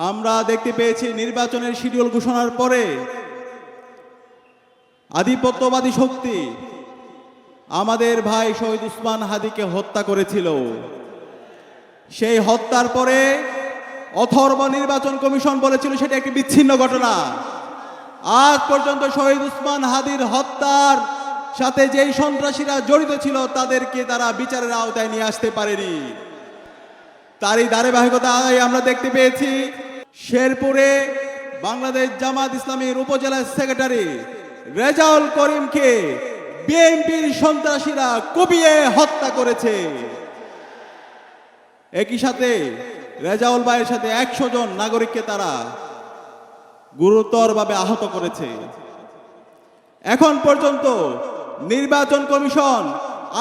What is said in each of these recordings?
আমরা দেখতে পেয়েছি নির্বাচনের শিডিউল ঘোষণার পরে আধিপত্যবাদী শক্তি আমাদের ভাই শহীদ উসমান হাদিকে হত্যা করেছিল। সেই হত্যার পরে অথর্ব নির্বাচন কমিশন বলেছিল সেটা একটি বিচ্ছিন্ন ঘটনা। আজ পর্যন্ত শহীদ উসমান হাদির হত্যার সাথে যেই সন্ত্রাসীরা জড়িত ছিল তাদেরকে তারা বিচারের আওতায় নিয়ে আসতে পারেনি। তারই ধারাবাহিকতায় আমরা দেখতে পেয়েছি শেরপুরে বাংলাদেশ জামাত ইসলামীর উপজেলা সেক্রেটারি রেজাউল করিমকে বিএনপির সন্ত্রাসীরা কুপিয়ে হত্যা করেছে। একই সাথে রেজাউল ভাইয়ের সাথে 100 জন নাগরিককে তারা গুরুতরভাবে আহত করেছে। এখন পর্যন্ত নির্বাচন কমিশন,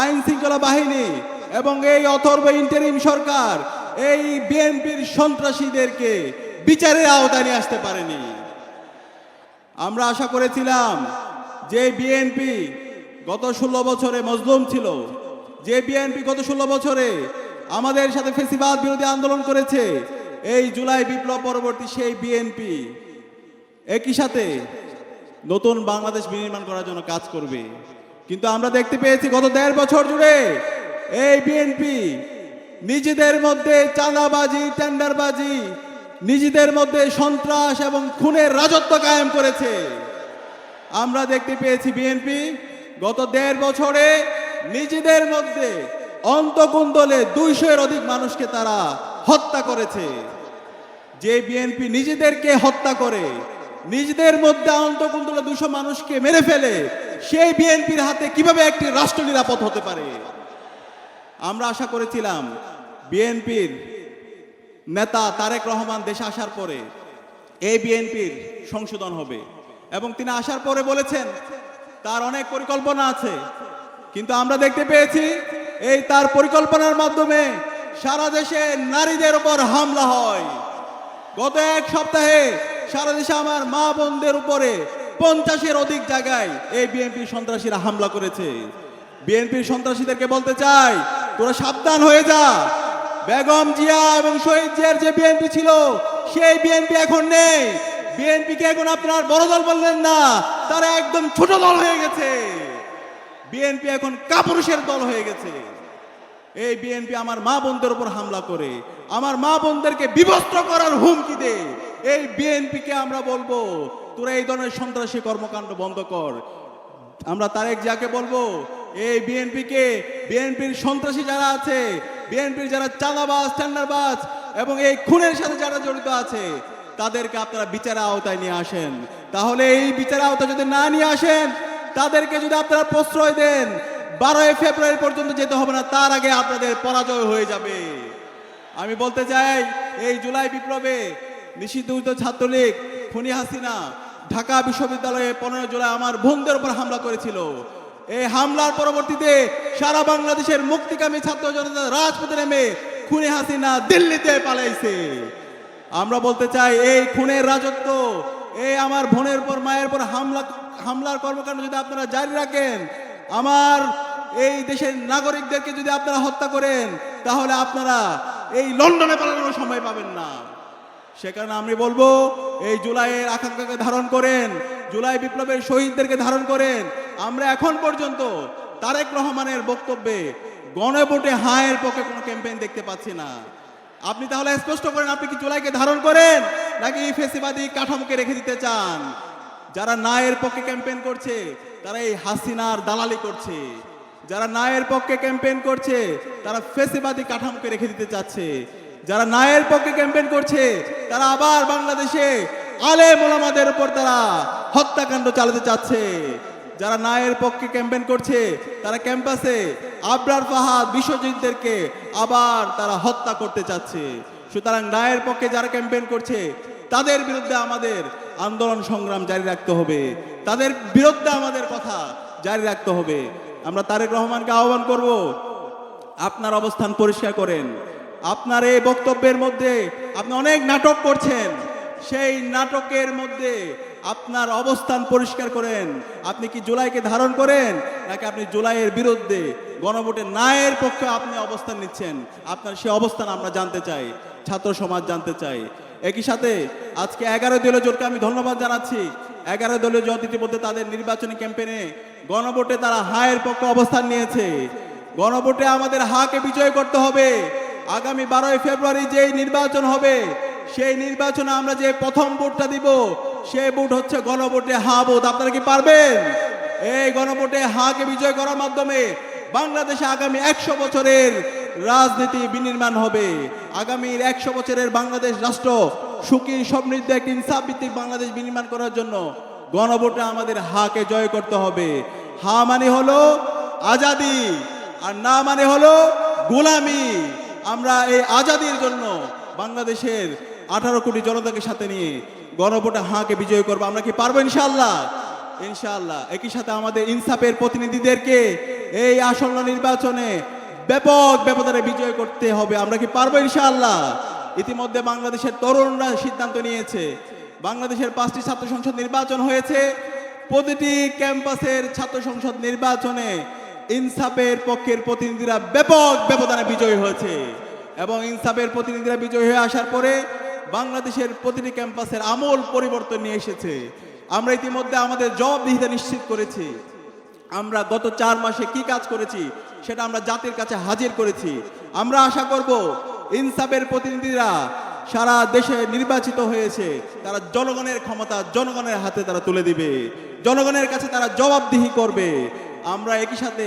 আইন শৃঙ্খলা বাহিনী এবং এই অথর্ব ইন্টারিম সরকার এই বিএনপির সন্ত্রাসীদেরকে বিচারের আওতায় নিয়ে আসতে পারেনি। আমরা আশা করেছিলাম যে বিএনপি গত 16 বছরে মজলুম ছিল, যে বিএনপি গত 16 বছরে আমাদের সাথে ফ্যাসিবাদ বিরোধী আন্দোলন করেছে, এই জুলাই বিপ্লব পরবর্তী সেই বিএনপি একই সাথে নতুন বাংলাদেশ বিনির্মাণ করার জন্য কাজ করবে। কিন্তু আমরা দেখতে পেয়েছি গত 1.5 বছর জুড়ে এই বিএনপি নিজেদের মধ্যে চাঁদাবাজি, টেন্ডারবাজি, নিজেদের মধ্যে সন্ত্রাস এবং খুনের রাজত্ব কায়েম করেছে। আমরা দেখতে পেয়েছি বিএনপি গত 1.5 বছরে নিজেদের মধ্যে অন্তকুন্দলে 200-এর অধিক মানুষকে তারা হত্যা করেছে। যে বিএনপি নিজেদেরকে হত্যা করে, নিজেদের মধ্যে অন্তকুন্দলে 200 মানুষকে মেরে ফেলে, সেই বিএনপির হাতে কিভাবে একটি রাষ্ট্র নিরাপদ হতে পারে? আমরা আশা করেছিলাম বিএনপির নেতা তারেক রহমান দেশে আসার পরে এই বিএনপির সংশোধন হবে, এবং তিনি আসার পরে বলেছেন তার অনেক পরিকল্পনা আছে। কিন্তু আমরা দেখতে পেয়েছি এই তার পরিকল্পনার মাধ্যমে সারা দেশে নারীদের উপর হামলা হয়। গত 1 সপ্তাহে সারা দেশে আমার মা বোনদের উপরে 50-এর অধিক জায়গায় এই বিএনপির সন্ত্রাসীরা হামলা করেছে। বিএনপির সন্ত্রাসীদেরকে বলতে চাই, তোরা সাবধান হয়ে যা। বেগম জিয়া এবং শহীদ জিয়ার যে বিএনপি ছিল সেই বিএনপি এখন নেই। বিএনপিকে এখন আপনার বড় দল বললেন না, তারা একদম ছোট দল হয়ে গেছে। বিএনপি এখন কাপুরুষের দল হয়ে গেছে। এই বিএনপি আমার মা বোনদের উপর হামলা করে, আমার মা বোনদেরকে বিবস্ত্র করার হুমকি দেয়। এই বিএনপিকে আমরা বলবো তোরা এই ধরনের সন্ত্রাসী কর্মকাণ্ড বন্ধ কর। আমরা তারেক জিয়াকে বলবো এই বিএনপিকে, বিএনপির সন্ত্রাসী যারা আছে, বিএনপির যারা চাঁদাবাজ, টেন্ডারবাজ এবং এই খুনের সাথে যারা জড়িত আছে তাদেরকে আপনারা বিচারের আওতায় নিয়ে আসেন। তাহলে এই বিচারের আওতায় যদি না নিয়ে আসেন, তাদেরকে যদি আপনারা প্রশ্রয় দেন, 12 ফেব্রুয়ারি পর্যন্ত যেতে হবে না, তার আগে আপনাদের পরাজয় হয়ে যাবে। আমি বলতে চাই এই জুলাই বিপ্লবে নিষিদ্ধ ছাত্রলীগ খুনি হাসিনা ঢাকা বিশ্ববিদ্যালয়ে 15 জুলাই আমার বোনদের উপর হামলা করেছিল। এই হামলার পরবর্তীতে সারা বাংলাদেশের মুক্তিকামী ছাত্র জনতা রাজপথে নেমে খুনি হাসিনা দিল্লিতে পালাইছে। আমরা বলতে চাই এই খুনের রাজত্ব, এই আমার বোনের উপর, মায়ের উপর হামলার কর্মকাণ্ড যদি আপনারা জারি রাখেন, আমার এই দেশের নাগরিকদেরকে যদি আপনারা হত্যা করেন, তাহলে আপনারা এই লন্ডনে পালানোর সময় পাবেন না। সে কারণে আমি বলবো এই জুলাইয়ের আকাঙ্ক্ষাকে ধারণ করেন, জুলাই বিপ্লবের শহীদদেরকে ধারণ করেন। আমরা এখন পর্যন্ত তারেক রহমানের বক্তব্যে গণভোটে হায়ের পক্ষে কোনো ক্যাম্পেইন দেখতে পাচ্ছি না। আপনি তাহলে স্পষ্ট করেন, আপনি কি জুলাইকে ধারণ করেন নাকি ফ্যাসিবাদী কাঠামোকে রেখে দিতে চান? যারা নায়ের পক্ষে ক্যাম্পেইন করছে তারা এই হাসিনার দালালি করছে, যারা নায়ের পক্ষে ক্যাম্পেইন করছে তারা ফ্যাসিবাদী কাঠামোকে রেখে দিতে চাচ্ছে, যারা নায়ের পক্ষে ক্যাম্পেইন করছে তারা আবার বাংলাদেশে আলেম ওলামাদের উপর তারা হত্যাকাণ্ড চালাতে চাচ্ছে। যারা নায়ের পক্ষে ক্যাম্পেইন করছে তারা ক্যাম্পাসে আবরার ফাহাদ, বিশ্বজিৎদেরকে আবার তারা হত্যা করতে চাচ্ছে। সুতরাং নায়ের পক্ষে যারা ক্যাম্পেইন করছে তাদের বিরুদ্ধে আমাদের আন্দোলন সংগ্রাম জারি রাখতে হবে, তাদের বিরুদ্ধে আমাদের কথা জারি রাখতে হবে। আমরা তারেক রহমানকে আহ্বান করব, আপনার অবস্থান পরিষ্কার করেন। আপনার এই বক্তব্যের মধ্যে আপনি অনেক নাটক করছেন, সেই নাটকের মধ্যে আপনার অবস্থান পরিষ্কার করেন। আপনি কি জুলাইকে ধারণ করেন নাকি আপনি জুলাইয়ের বিরুদ্ধে গণভোটে নায়ের পক্ষে আপনি অবস্থান নিচ্ছেন? আপনার সেই অবস্থান আমরা জানতে চাই, ছাত্র সমাজ জানতে চাই। একই সাথে আজকে 11 দলীয় জোটকে আমি ধন্যবাদ জানাচ্ছি। 11 দলীয় জোট ইতিমধ্যে তাদের নির্বাচনী ক্যাম্পেইনে গণভোটে তারা হায়ের পক্ষে অবস্থান নিয়েছে। গণভোটে আমাদের হাকে বিজয় করতে হবে। আগামী 12 ফেব্রুয়ারি যেই নির্বাচন হবে, সেই নির্বাচনে আমরা যে প্রথম ভোটটা দিব, সেই ভোট হচ্ছে গণভোটে হা ভোট। আপনারা কি পারবেন? এই গণভোটে হাকে বিজয় করার মাধ্যমে বাংলাদেশে আগামী 100 বছরের রাজনীতি বিনির্মাণ হবে। আগামীর 100 বছরের বাংলাদেশ রাষ্ট্র সুখী সমৃদ্ধ একটি ইনসাফ ভিত্তিক বাংলাদেশ বিনির্মাণ করার জন্য গণভোটে আমাদের হাকে জয় করতে হবে। হা মানে হলো আজাদি, আর না মানে হলো গোলামি। আমরা এই আজাদির জন্য বাংলাদেশের 18 কোটি জনতাকে সাথে নিয়ে গণভোটে হাকে বিজয় করবো। আমরা কি পারবো? ইনশাআল্লাহ, ইনশাআল্লাহ। একই সাথে আমাদের ইনসাফের প্রতিনিধিদেরকে এই আসন্ন নির্বাচনে ব্যাপক ব্যবধানে বিজয় করতে হবে। আমরা কি পারবো? ইনশাআল্লাহ। ইতিমধ্যে বাংলাদেশের তরুণরা সিদ্ধান্ত নিয়েছে। বাংলাদেশের 5টি ছাত্র সংসদ নির্বাচন হয়েছে। প্রতিটি ক্যাম্পাসের ছাত্র সংসদ নির্বাচনে ইনসাফের পক্ষের প্রতিনিধিরা ব্যাপক ব্যবধানে বিজয়ী হয়েছে এবং ইনসাফের প্রতিনিধিরা বিজয়ী হয়ে আসার পরে বাংলাদেশের প্রতিটি ক্যাম্পাসের আমূল পরিবর্তন নিয়ে এসেছে। আমরা ইতিমধ্যে আমাদের জবাবদিহিতা নিশ্চিত করেছি। আমরা গত 4 মাসে কি কাজ করেছি সেটা আমরা জাতির কাছে হাজির করেছি। আমরা আশা করব ইনসাফের প্রতিনিধিরা সারা দেশে নির্বাচিত হয়েছে, তারা জনগণের ক্ষমতা জনগণের হাতে তারা তুলে দিবে, জনগণের কাছে তারা জবাবদিহি করবে। আমরা একই সাথে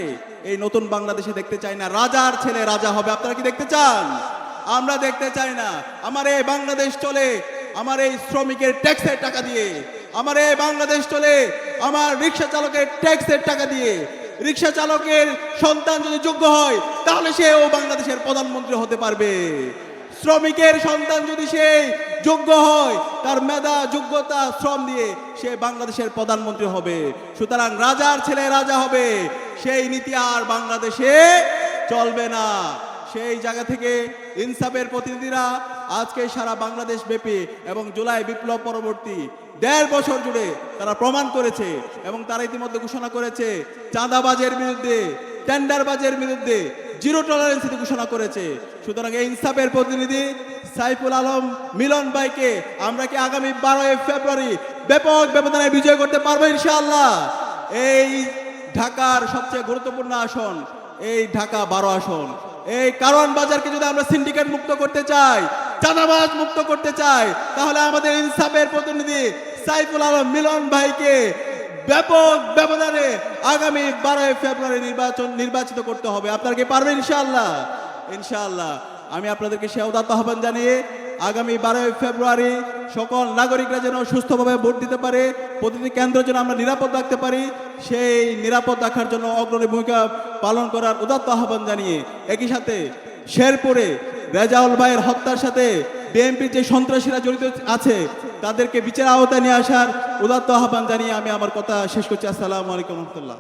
এই নতুন বাংলাদেশে দেখতে চাই না রাজার ছেলে রাজা হবে। আপনারা কি দেখতে চান? আমরা দেখতে চাই না। আমার এই বাংলাদেশ চলে আমার এই শ্রমিকের ট্যাক্সের টাকা দিয়ে, আমার এই বাংলাদেশ চলে আমার রিক্সা চালকের ট্যাক্সের টাকা দিয়ে। রিক্সা চালকের সন্তান যদি যোগ্য হয় তাহলে সেও বাংলাদেশের প্রধানমন্ত্রী হতে পারবে। শ্রমিকের সন্তান যদি সে যোগ্য হয়, তার মেধা যোগ্যতা শ্রম দিয়ে সে বাংলাদেশের প্রধানমন্ত্রী হবে। সুতরাং রাজার ছেলে রাজা হবে, সেই নীতি আর বাংলাদেশে চলবে না। সেই জায়গা থেকে ইনসাফের প্রতিনিধিরা আজকে সারা বাংলাদেশ ব্যাপী এবং জুলাই বিপ্লব পরবর্তী 1.5 বছর জুড়ে তারা প্রমাণ করেছে এবং তারা ইতিমধ্যে ঘোষণা করেছে চাঁদাবাজের বিরুদ্ধে, টেন্ডারবাজের বিরুদ্ধে জিরো টলারেন্স ঘোষণা করেছে। সুতরাং এই ইনসাফের প্রতিনিধি সাইফুল আলম মিলন ভাইকে আমরা কি আগামী 12 ফেব্রুয়ারি ব্যাপক ব্যবধানে বিজয় করতে পারবো? ইনশাআল্লাহ। এই ঢাকার সবচেয়ে গুরুত্বপূর্ণ আসন, এই ঢাকা 12 আসন, এই কারওয়ান বাজারকে যদি আমরা সিন্ডিকেট মুক্ত করতে চাই, চাঁদাবাজ মুক্ত করতে চাই, তাহলে আমাদের ইনসাফের প্রতিনিধি সাইফুল আলম মিলন ভাইকে ব্যাপক ব্যবধানে আগামী 12 ফেব্রুয়ারি নির্বাচিত করতে হবে। আপনারা কি পারবেন? ইনশাআল্লাহ, ইনশাআল্লাহ। আমি আপনাদেরকে সে উদাত্ত আহ্বান জানিয়ে আগামী 12 ফেব্রুয়ারি সকল নাগরিকরা যেন সুস্থভাবে ভোট দিতে পারে, প্রতিটি কেন্দ্র যেন আমরা নিরাপদ রাখতে পারি, সেই নিরাপদ রাখার জন্য অগ্রণী ভূমিকা পালন করার উদাত্ত আহ্বান জানিয়ে একই সাথে শেরপুরে রেজাউল ভাইয়ের হত্যার সাথে বিএনপির যে সন্ত্রাসীরা জড়িত আছে তাদেরকে বিচার আওতায় নিয়ে আসার উদাত্ত আহ্বান জানিয়ে আমি আমার কথা শেষ করছি। আসসালামু আলাইকুম রহমতুল্লাহ।